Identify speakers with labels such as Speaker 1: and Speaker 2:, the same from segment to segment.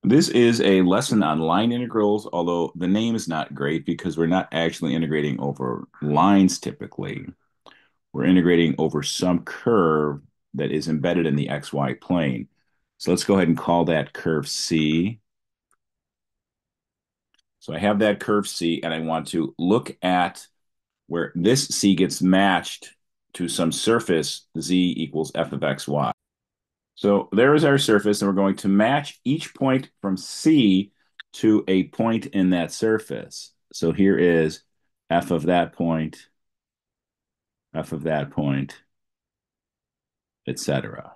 Speaker 1: This is a lesson on line integrals, although the name is not great because we're not actually integrating over lines typically. We're integrating over some curve that is embedded in the XY plane. So let's go ahead and call that curve C. So I have that curve C, and I want to look at where this C gets matched to some surface Z equals f of xy. So there is our surface, and we're going to match each point from C to a point in that surface. So here is f of that point, f of that point, etc.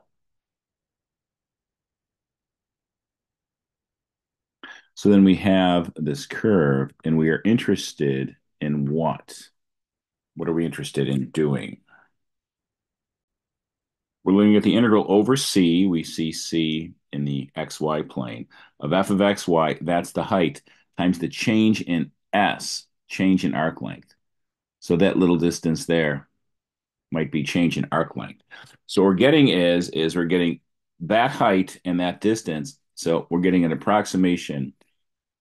Speaker 1: So then we have this curve, and we are interested in what? What are we interested in doing? We're looking at the integral over C. We see C in the xy plane of f of xy. That's the height times the change in S, change in arc length. So that little distance there might be change in arc length. So what we're getting is we're getting that height and that distance. So we're getting an approximation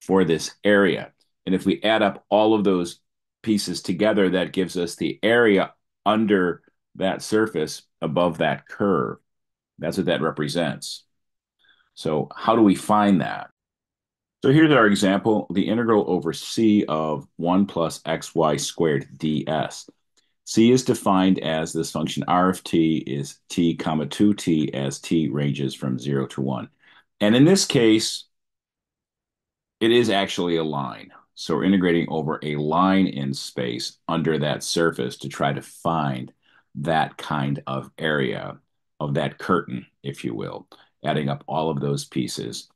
Speaker 1: for this area. And if we add up all of those pieces together, that gives us the area under that surface above that curve. That's what that represents. So how do we find that? So here's our example, the integral over c of 1 plus xy squared ds. C is defined as this function r of t is t comma 2t as t ranges from 0 to 1. And in this case, it is actually a line. So we're integrating over a line in space under that surface to try to find that kind of area of that curtain, if you will, adding up all of those pieces.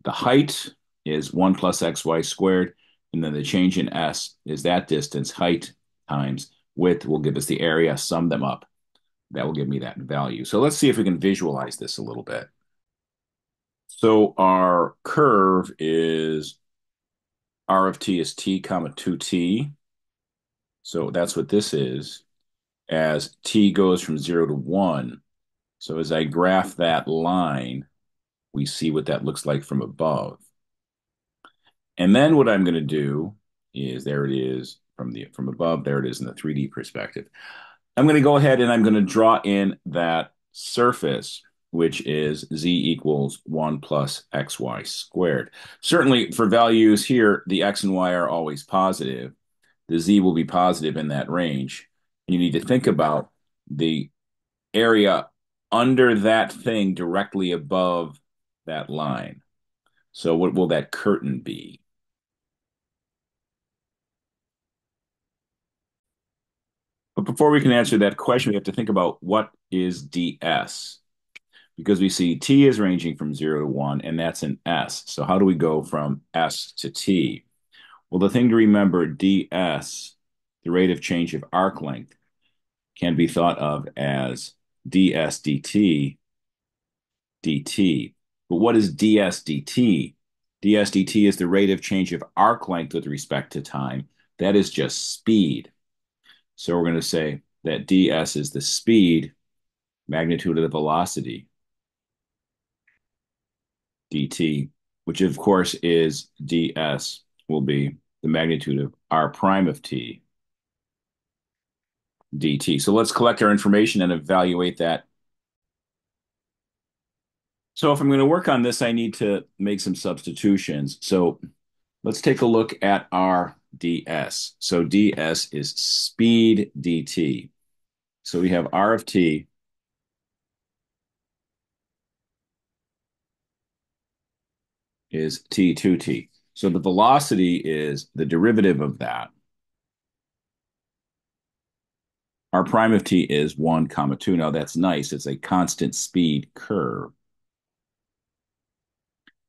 Speaker 1: The height is 1 plus xy squared, and then the change in s is that distance, height times width will give us the area, sum them up. That will give me that value. So let's see if we can visualize this a little bit. So our curve is r of t is t comma 2t. So that's what this is as t goes from 0 to 1. So as I graph that line, we see what that looks like from above. And then what I'm going to do is there it is from above, there it is in the 3D perspective. I'm going to go ahead and I'm going to draw in that surface, which is z equals 1 plus xy squared. Certainly for values here, the x and y are always positive. The z will be positive in that range. You need to think about the area under that thing directly above that line. So what will that curtain be? But before we can answer that question, we have to think about what is ds, because we see t is ranging from 0 to 1, and that's an s. So how do we go from s to t? Well, the thing to remember, ds, the rate of change of arc length, can be thought of as ds dt dt. But what is ds dt? ds dt is the rate of change of arc length with respect to time. That is just speed. So we're going to say that ds is the speed, magnitude of the velocity, dt, which of course is ds will be the magnitude of r prime of t, dt. So let's collect our information and evaluate that. So if I'm going to work on this, I need to make some substitutions. So let's take a look at our ds. So ds is speed dt. So we have r of t is t2t. So the velocity is the derivative of that. R prime of t is 1 comma 2. Now that's nice. It's a constant speed curve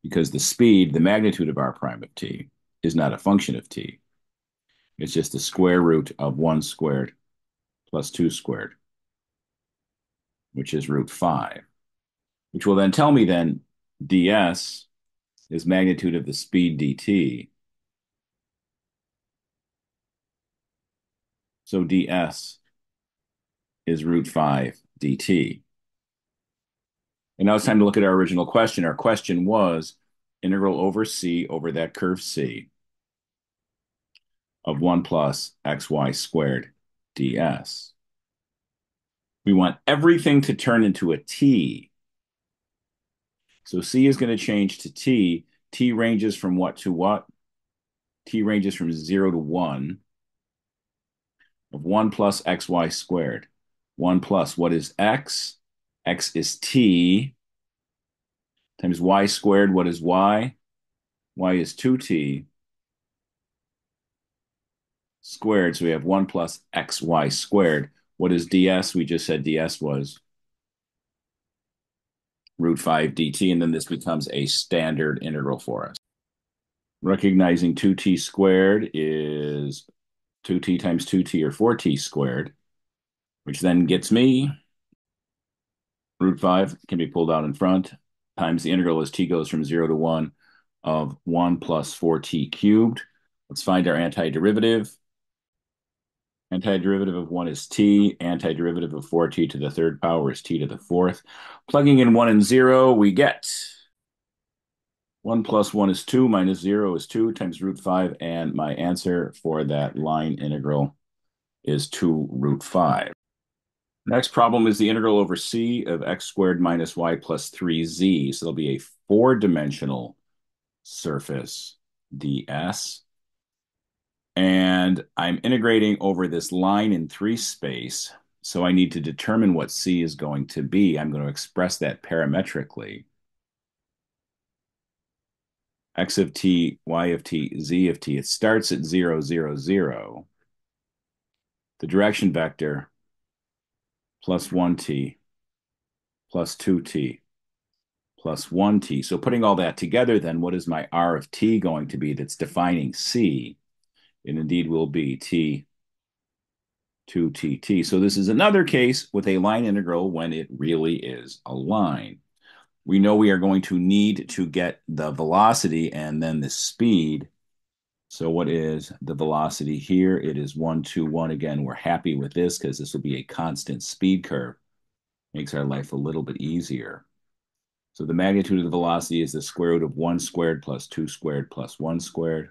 Speaker 1: because the speed, the magnitude of r prime of t, is not a function of t. It's just the square root of 1 squared plus 2 squared, which is root 5, which will then tell me then ds is magnitude of the speed dt. So ds is root 5 dt. And now it's time to look at our original question. Our question was, integral over c over that curve c of 1 plus xy squared ds. We want everything to turn into a t. So c is going to change to t. T ranges from what to what? T ranges from 0 to 1 of 1 plus xy squared. 1 plus what is x? X is t times y squared. What is y? Y is 2t squared. So we have 1 plus xy squared. What is ds? We just said ds was root 5 dt, and then this becomes a standard integral for us. Recognizing 2t squared is 2t times 2t or 4t squared, which then gets me root 5 can be pulled out in front times the integral as t goes from 0 to 1 of 1 plus 4t cubed. Let's find our antiderivative. Antiderivative of 1 is t. Antiderivative of 4t to the third power is t to the fourth. Plugging in 1 and 0, we get 1 plus 1 is 2 minus 0 is 2 times root 5. And my answer for that line integral is 2 root 5. Next problem is the integral over c of x squared minus y plus 3z. So there'll be a four-dimensional surface ds. And I'm integrating over this line in 3 space. So I need to determine what c is going to be. I'm going to express that parametrically. X of t, y of t, z of t. It starts at 0, 0, 0. The direction vector plus 1t plus 2t plus 1t. So putting all that together, then what is my r of t going to be that's defining c? It indeed will be t 2tt. So this is another case with a line integral when it really is a line. We know we are going to need to get the velocity and then the speed. So what is the velocity here? It is 1, 2, 1. Again, we're happy with this because this will be a constant speed curve. Makes our life a little bit easier. So the magnitude of the velocity is the square root of 1 squared plus 2 squared plus 1 squared.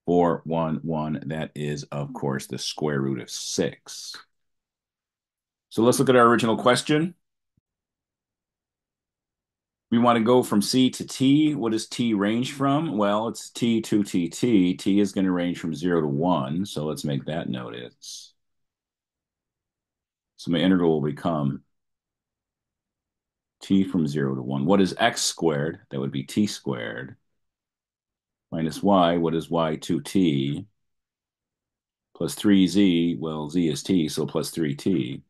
Speaker 1: 4, 1, 1. That is, of course, the square root of 6. So let's look at our original question. We want to go from c to t. What does t range from? Well, it's t to tt. T is going to range from 0 to 1. So let's make that notice. So my integral will become t from 0 to 1. What is x squared? That would be t squared. Minus y. What is y 2t? Plus 3z. Well, z is t, so plus 3t.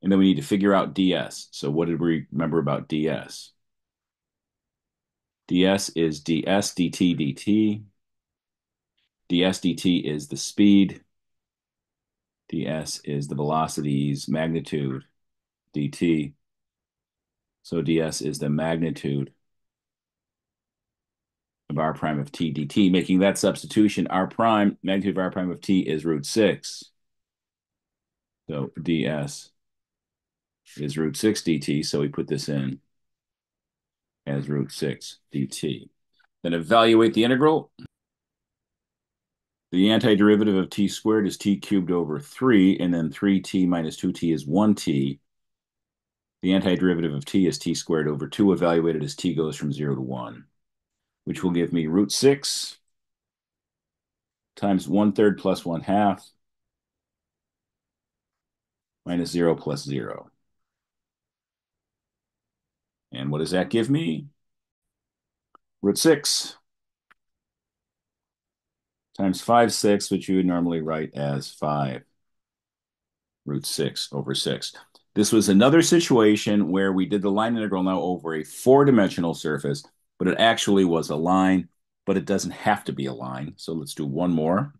Speaker 1: And then we need to figure out ds. So what did we remember about ds? ds is ds dt dt. ds dt is the speed. ds is the velocity's magnitude, dt. So ds is the magnitude of r prime of t dt. Making that substitution, r prime, magnitude of r prime of t is root 6. So ds is root 6 dt. So we put this in as root 6 dt. Then evaluate the integral. The antiderivative of t squared is t cubed over 3, and then 3t minus 2t is 1t. The antiderivative of t is t squared over 2, evaluated as t goes from 0 to 1, which will give me root 6 times 1/3 plus 1/2 minus 0 plus 0. And what does that give me? Root 6 times 5/6, which you would normally write as 5 root 6 over 6. This was another situation where we did the line integral now over a four-dimensional surface, but it actually was a line, but it doesn't have to be a line. So let's do one more.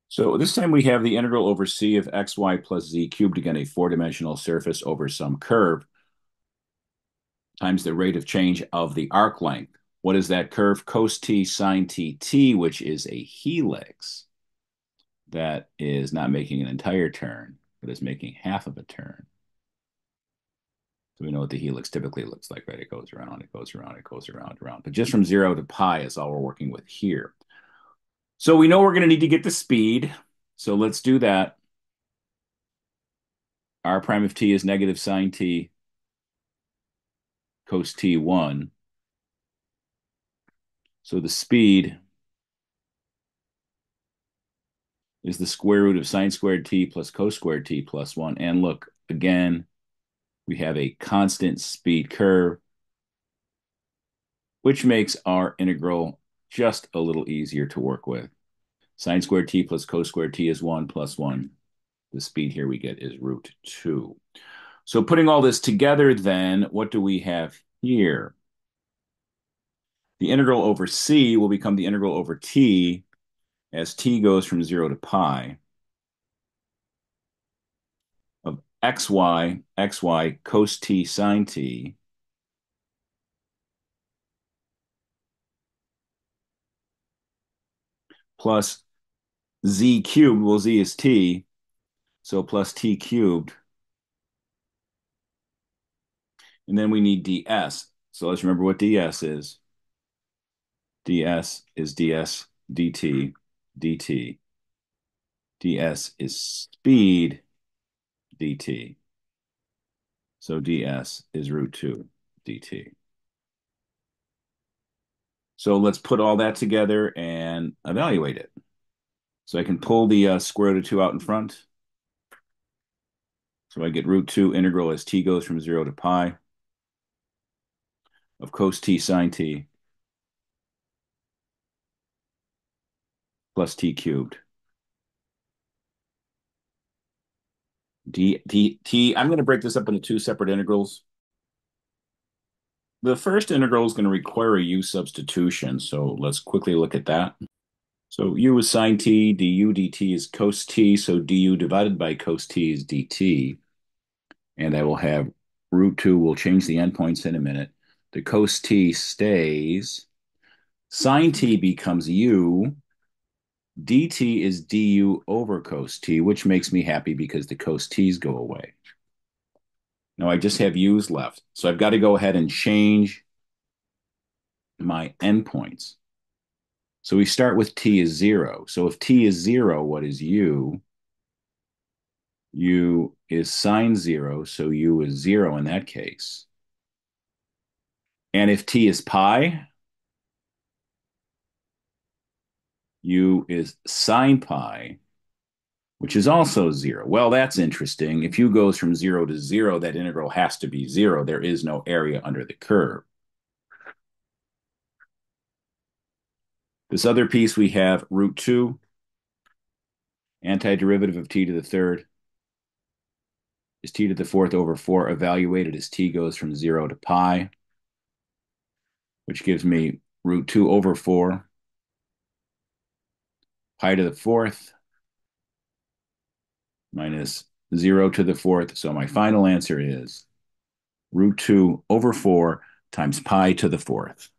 Speaker 1: So this time we have the integral over c of xy plus z cubed, again, a four-dimensional surface over some curve, times the rate of change of the arc length. What is that curve? Cos t sine t, which is a helix that is not making an entire turn, but is making half of a turn. So we know what the helix typically looks like, right? It goes around, it goes around, it goes around, around. But just from 0 to pi is all we're working with here. So we know we're going to need to get the speed. So let's do that. R prime of t is negative sine t cos t1. So the speed is the square root of sine squared t plus cos squared t plus 1. And look, again, we have a constant speed curve, which makes our integral just a little easier to work with. Sine squared t plus cos squared t is 1 plus 1. The speed here we get is root 2. So putting all this together then, what do we have here? The integral over c will become the integral over t as t goes from 0 to pi of xy cos t sine t plus z cubed, well, z is t, so plus t cubed. And then we need ds. So let's remember what ds is. ds is ds dt, dt. ds is speed dt. So ds is root 2 dt. So let's put all that together and evaluate it. So I can pull the square root of 2 out in front. So I get root 2 integral as t goes from 0 to pi of cos t sine t plus t cubed. I'm going to break this up into two separate integrals. The first integral is going to require a u substitution, so let's quickly look at that. So u is sine t, du dt is cos t, so du divided by cos t is dt. And I will have root 2, we'll change the endpoints in a minute. The cos t stays. Sine t becomes u. dt is du over cos t, which makes me happy because the cos t's go away. Now I just have u's left. So I've got to go ahead and change my endpoints. So we start with t is 0. So if t is 0, what is u? U is sine 0, so u is 0 in that case. And if t is pi, u is sine pi, which is also 0. Well, that's interesting. If u goes from 0 to 0, that integral has to be 0. There is no area under the curve. This other piece we have root 2, antiderivative of t to the third is t to the fourth over 4 evaluated as t goes from 0 to pi, which gives me root 2 over 4 pi to the fourth minus 0 to the fourth. So my final answer is root 2 over 4 times pi to the fourth.